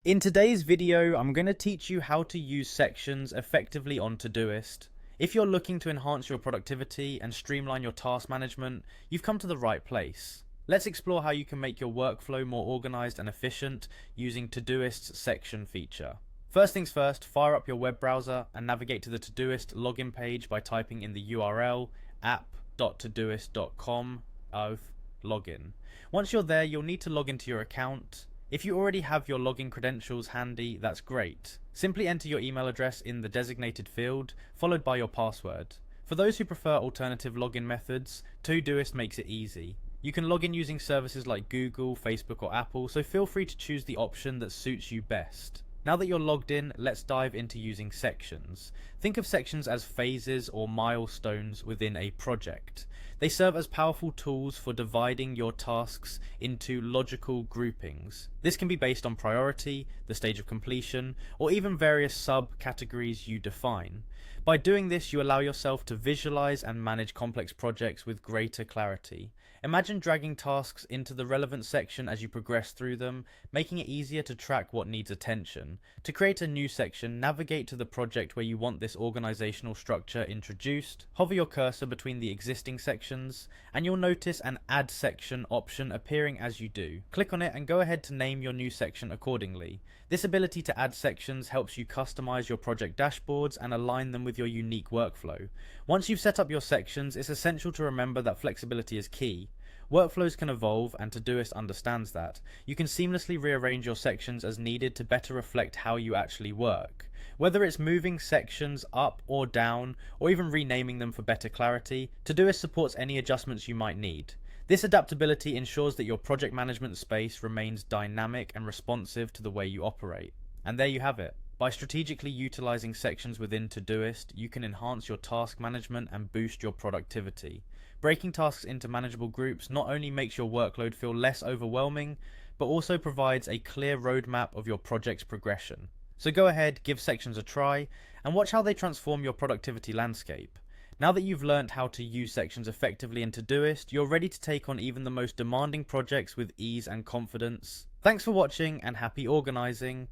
In today's video, I'm going to teach you how to use sections effectively on Todoist. If you're looking to enhance your productivity and streamline your task management, you've come to the right place. Let's explore how you can make your workflow more organized and efficient using Todoist's section feature. First things first, fire up your web browser and navigate to the Todoist login page by typing in the URL app.todoist.com/login. Once you're there, you'll need to log into your account. If you already have your login credentials handy, that's great. Simply enter your email address in the designated field, followed by your password. For those who prefer alternative login methods, Todoist makes it easy. You can log in using services like Google, Facebook, or Apple, so feel free to choose the option that suits you best. Now that you're logged in, let's dive into using sections. Think of sections as phases or milestones within a project. They serve as powerful tools for dividing your tasks into logical groupings. This can be based on priority, the stage of completion, or even various subcategories you define. By doing this, you allow yourself to visualize and manage complex projects with greater clarity. Imagine dragging tasks into the relevant section as you progress through them, making it easier to track what needs attention. To create a new section, navigate to the project where you want this organizational structure introduced, hover your cursor between the existing sections, and you'll notice an Add Section option appearing as you do. Click on it and go ahead to name your new section accordingly. This ability to add sections helps you customize your project dashboards and align them with your unique workflow. Once you've set up your sections, it's essential to remember that flexibility is key. Workflows can evolve, and Todoist understands that. You can seamlessly rearrange your sections as needed to better reflect how you actually work. Whether it's moving sections up or down, or even renaming them for better clarity, Todoist supports any adjustments you might need. This adaptability ensures that your project management space remains dynamic and responsive to the way you operate. And there you have it. By strategically utilizing sections within Todoist, you can enhance your task management and boost your productivity. Breaking tasks into manageable groups not only makes your workload feel less overwhelming, but also provides a clear roadmap of your project's progression. So go ahead, give sections a try, and watch how they transform your productivity landscape. Now that you've learned how to use sections effectively in Todoist, you're ready to take on even the most demanding projects with ease and confidence. Thanks for watching, and happy organizing!